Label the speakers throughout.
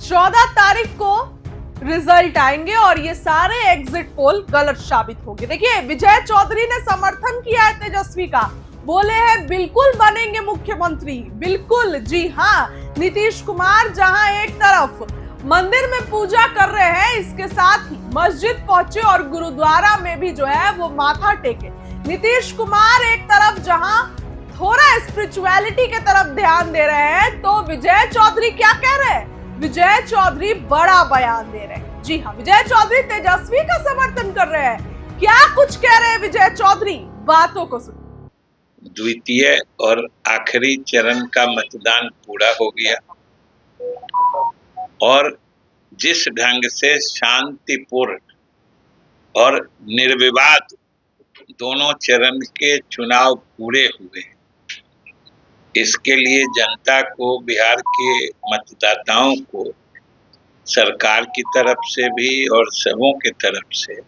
Speaker 1: 14 तारीख को रिजल्ट आएंगे और ये सारे एग्जिट पोल गलत साबित होंगे। देखिए, विजय चौधरी ने समर्थन किया है तेजस्वी का, बोले हैं बिल्कुल बनेंगे मुख्यमंत्री, बिल्कुल, जी हाँ। नीतीश कुमार जहां एक तरफ मंदिर में पूजा कर रहे हैं, इसके साथ ही मस्जिद पहुंचे और गुरुद्वारा में भी जो है वो माथा टेके। नीतीश कुमार एक तरफ जहां थोड़ा स्पिरिचुअलिटी के तरफ ध्यान दे रहे हैं, तो विजय चौधरी क्या कह रहे हैं? विजय चौधरी बड़ा बयान दे रहे हैं। जी हाँ, विजय चौधरी तेजस्वी का समर्थन कर रहे हैं। क्या कुछ कह रहे हैं विजय चौधरी, बातों को सुन।
Speaker 2: द्वितीय और आखिरी चरण का मतदान पूरा हो गया और जिस ढंग से शांतिपूर्ण और निर्विवाद दोनों चरण के चुनाव पूरे हुए, इसके लिए जनता को, बिहार के मतदाताओं को सरकार की तरफ से भी और सबों की तरफ से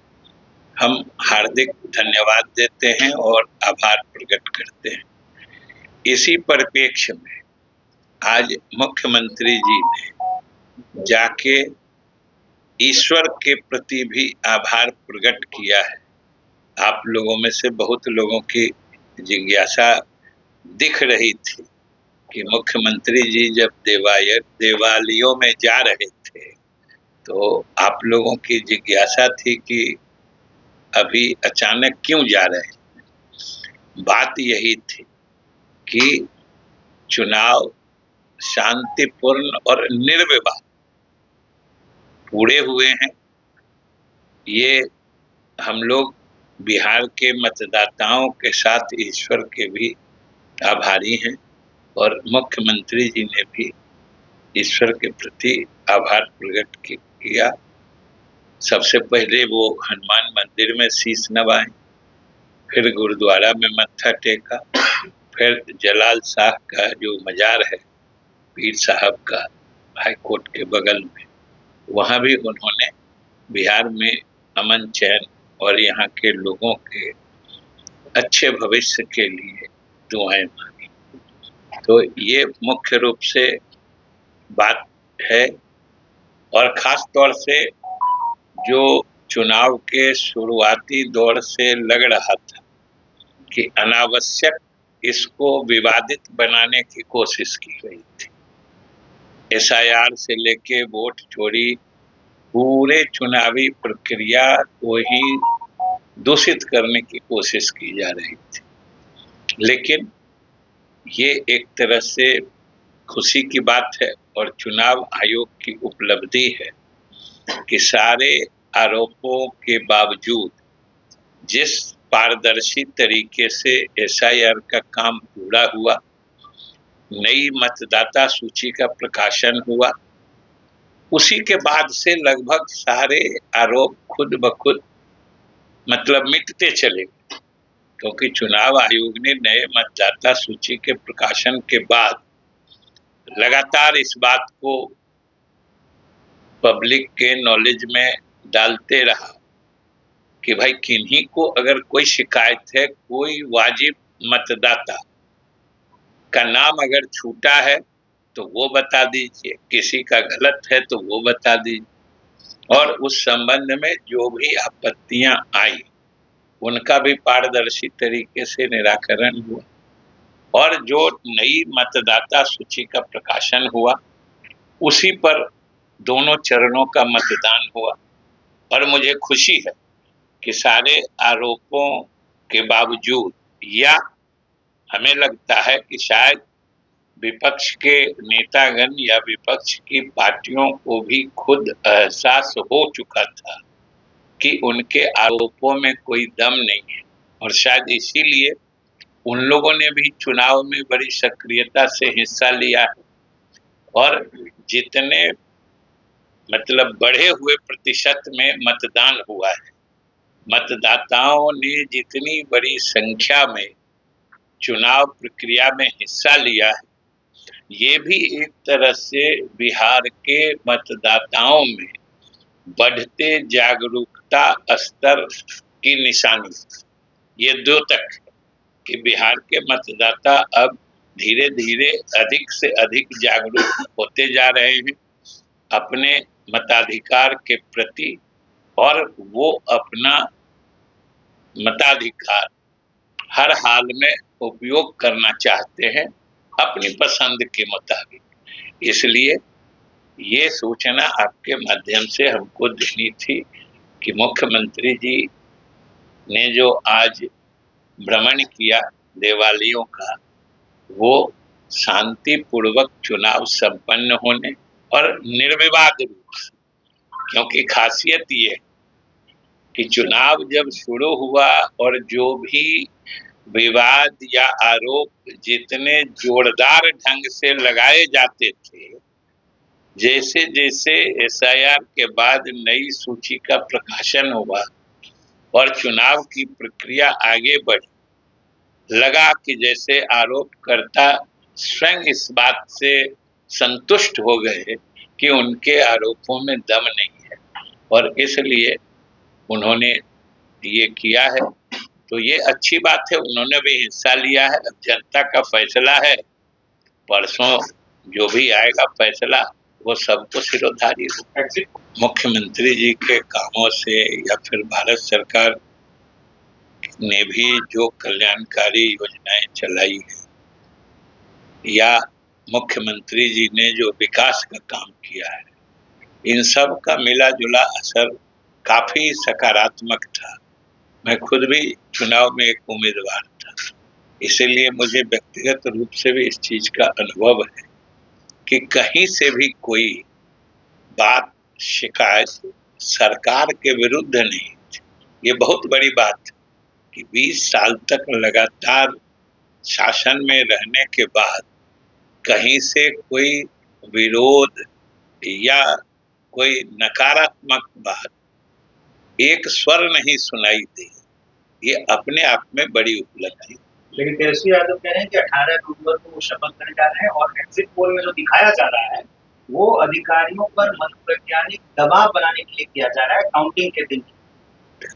Speaker 2: हम हार्दिक धन्यवाद देते हैं और आभार प्रकट करते हैं। इसी परिप्रेक्ष्य में आज मुख्यमंत्री जी ने जाके ईश्वर के प्रति भी आभार प्रकट किया है। आप लोगों में से बहुत लोगों की जिज्ञासा दिख रही थी कि मुख्यमंत्री जी जब देवालयों में जा रहे थे तो आप लोगों की जिज्ञासा थी कि अभी अचानक क्यों जा रहे हैं। बात यही थी कि चुनाव शांतिपूर्ण और निर्विवाद पूरे हुए हैं। ये हम लोग बिहार के मतदाताओं के साथ ईश्वर के भी आभारी हैं और मुख्यमंत्री जी ने भी ईश्वर के प्रति आभार प्रकट किया। सबसे पहले वो हनुमान मंदिर में शीश नवाए, फिर गुरुद्वारा में मत्था टेका, फिर जलाल शाह का जो मजार है पीर साहब का हाई कोर्ट के बगल में, वहाँ भी उन्होंने बिहार में अमन चैन और यहाँ के लोगों के अच्छे भविष्य के लिए दुआएं मांगी। तो ये मुख्य रूप से बात है। और खास तौर से जो चुनाव के शुरुआती दौर से लग रहा था कि अनावश्यक इसको विवादित बनाने की कोशिश की गई थी, SIR से लेके वोट चोरी, पूरे चुनावी प्रक्रिया को ही दूषित करने की कोशिश की जा रही थी। लेकिन ये एक तरह से खुशी की बात है और चुनाव आयोग की उपलब्धि है कि सारे आरोपों के बावजूद जिस पारदर्शी तरीके से SIR का काम पूरा हुआ, नई मतदाता सूची का प्रकाशन हुआ, उसी के बाद से लगभग सारे आरोप खुद ब खुद मिटते चले गए। क्योंकि चुनाव आयोग ने नए मतदाता सूची के प्रकाशन के बाद लगातार इस बात को पब्लिक के नॉलेज में डालते रहा कि भाई किन्हीं को अगर कोई शिकायत है, कोई वाजिब मतदाता का नाम अगर छूटा है तो वो बता दीजिए, किसी का गलत है तो वो बता दीजिए। और उस संबंध में जो भी आपत्तियां आई उनका भी पारदर्शी तरीके से निराकरण हुआ और जो नई मतदाता सूची का प्रकाशन हुआ उसी पर दोनों चरणों का मतदान हुआ। और मुझे खुशी है कि सारे आरोपों के बावजूद, या हमें लगता है कि शायद विपक्ष के नेतागण या विपक्ष की पार्टियों को भी खुद एहसास हो चुका था कि उनके आरोपों में कोई दम नहीं है और शायद इसीलिए उन लोगों ने भी चुनाव में बड़ी सक्रियता से हिस्सा लिया है और जितने बढ़े हुए प्रतिशत में मतदान हुआ है, मतदाताओं ने जितनी बड़ी संख्या में चुनाव प्रक्रिया में हिस्सा लिया है, ये भी एक तरह से बिहार के मतदाताओं में बढ़ते जागरूकता स्तर की निशानी, ये द्योतक है कि बिहार के मतदाता अब धीरे धीरे अधिक से अधिक जागरूक होते जा रहे हैं अपने मताधिकार के प्रति, और वो अपना मताधिकार हर हाल में उपयोग करना चाहते हैं अपनी पसंद के मुताबिक। इसलिए ये सूचना आपके माध्यम से हमको देनी थी कि मुख्यमंत्री जी ने जो आज भ्रमण किया देवालयों का, वो शांतिपूर्वक चुनाव संपन्न होने और निर्विवाद रूप से, क्योंकि खासियत ये कि चुनाव जब शुरू हुआ और जो भी विवाद या आरोप जितने जोरदार ढंग से लगाए जाते थे, जैसे जैसे एसआईआर के बाद नई सूची का प्रकाशन हुआ और चुनाव की प्रक्रिया आगे बढ़ी, लगा कि जैसे आरोपकर्ता स्वयं इस बात से संतुष्ट हो गए कि उनके आरोपों में दम नहीं है और इसलिए उन्होंने ये किया है। तो ये अच्छी बात है, उन्होंने भी हिस्सा लिया है। अब जनता का फैसला है, परसों जो भी आएगा फैसला वो सबको सिरोधारी हो। मुख्यमंत्री जी के कामों से या फिर भारत सरकार ने भी जो कल्याणकारी योजनाएं चलाई है या मुख्यमंत्री जी ने जो विकास का काम किया है, इन सब का मिला जुला असर काफी सकारात्मक था। मैं खुद भी चुनाव में एक उम्मीदवार था, इसीलिए मुझे व्यक्तिगत रूप से भी इस चीज का अनुभव है कि कहीं से भी कोई बात शिकायत सरकार के विरुद्ध नहीं थी। ये बहुत बड़ी बात है कि 20 साल तक लगातार शासन में रहने के बाद कहीं से कोई विरोध या कोई नकारात्मक बात एक स्वर नहीं सुनाई दी। ये अपने आप में बड़ी उपलब्धि।
Speaker 3: लेकिन तेजस्वी यादव कह रहे हैं कि 18 नवंबर को वो शपथ करने जा रहे हैं और एग्जिट पोल में जो दिखाया जा रहा है वो अधिकारियों पर मनोवैज्ञानिक दबाव बनाने के लिए किया जा रहा है काउंटिंग के दिन।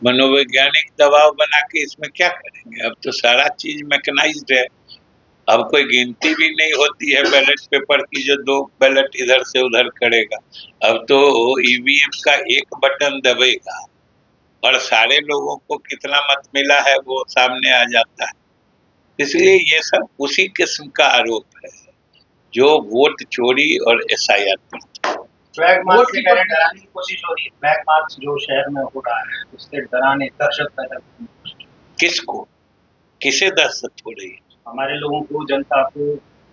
Speaker 2: मनोवैज्ञानिक दबाव बना के इसमें क्या करेंगे? अब तो सारा चीज मैकेनाइज्ड है। अब कोई गिनती भी नहीं होती है बैलेट पेपर की जो 2 बैलेट इधर से उधर करेगा। अब तो ईवीएम का एक बटन दबेगा और सारे लोगों को कितना मत मिला है वो सामने आ जाता है। इसलिए ये सब उसी किस्म का आरोप है जो वोट चोरी और एसआईआर पर।
Speaker 3: फ्लैग मार्च से डराने की कोशिश हो रही है। फ्लैग मार्च जो शहर में हो रहा है उससे डराने दहशत पैदा।
Speaker 2: किसको, किसे दहशत हो रही है?
Speaker 3: हमारे लोगों को, जनता को।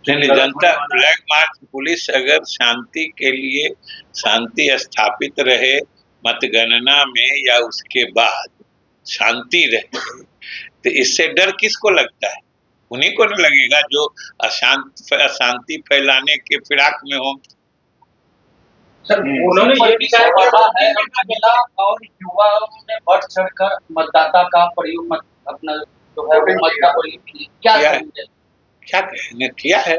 Speaker 2: नहीं, जनता फ्लैग मार्च, पुलिस अगर शांति के लिए शांति स्थापित रहे मतगणना में या उसके बाद शांति रहे, तो इससे डर किसको लगता है? उन्हीं को नहीं लगेगा जो अशांति फैलाने के फिराक में हो।
Speaker 3: सर उन्होंने ये भी कहा है महिला और युवाओं ने बढ़ चढ़कर मतदाता का प्रयोग अपना जो है मत का प्रयोग
Speaker 2: क्या कहने किया है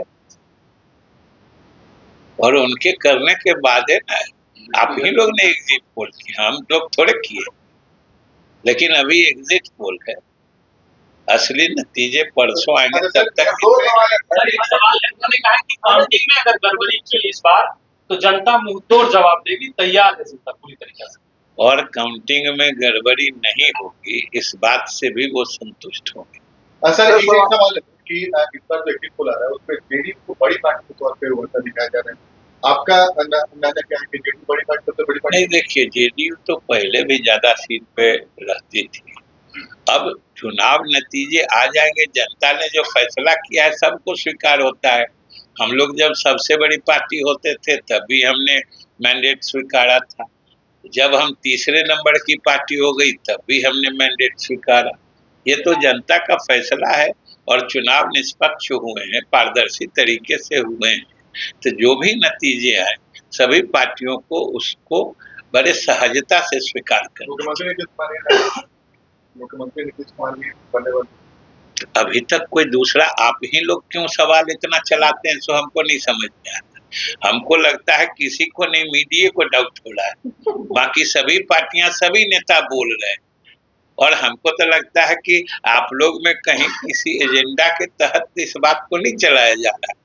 Speaker 2: और उनके करने के बाद है ना, आप ही लोग ने एग्जिट पोल किया, हम लोग थोड़े किए। लेकिन अभी एग्जिट पोल है, असली नतीजे परसों आएंगे। तब तक
Speaker 3: उन्होंने कहा कि काउंटिंग में अगर गड़बड़ी की इस बार तो जनता मुंहतोड़ जवाब देगी, तैयार है जनता पूरी तरीके से।
Speaker 2: और काउंटिंग में गड़बड़ी नहीं होगी इस बात से भी वो संतुष्ट होंगे।
Speaker 4: सर एक सवाल है कि इस बार जो एग्जिट पोल आ रहा है उसमें जेडीयू को बड़ी पार्टी के तौर पे उभरता दिखाया जा रहा है। आपका अंदाजा क्या है कि जेडीयू बड़ी पार्टी सबसे बड़ी पार्टी?
Speaker 2: नहीं, देखिए जेडीयू तो पहले भी ज्यादा सीट पे रहती थी। अब चुनाव नतीजे आ जाएंगे, जनता ने जो फैसला किया है सबको स्वीकार होता है। हम लोग जब सबसे बड़ी पार्टी होते थे तब भी हमने मैंडेट स्वीकारा था, जब हम तीसरे नंबर की पार्टी हो गई तब भी हमने मैंडेट स्वीकारा। ये तो जनता का फैसला है और चुनाव निष्पक्ष हुए हैं, पारदर्शी तरीके से हुए हैं, तो जो भी नतीजे आए सभी पार्टियों को उसको बड़े सहजता से स्वीकार करें।
Speaker 4: मुख्यमंत्री नीतीश कुमार भी बल्ले बल्ले।
Speaker 2: अभी तक कोई दूसरा, आप ही लोग क्यों सवाल इतना चलाते हैं, सो हमको नहीं समझ में आता। हमको लगता है किसी को नहीं, मीडिया को डाउट हो रहा है। बाकी सभी पार्टियां, सभी नेता बोल रहे हैं और हमको तो लगता है कि आप लोग में कहीं किसी एजेंडा के तहत इस बात को नहीं चलाया जा रहा है।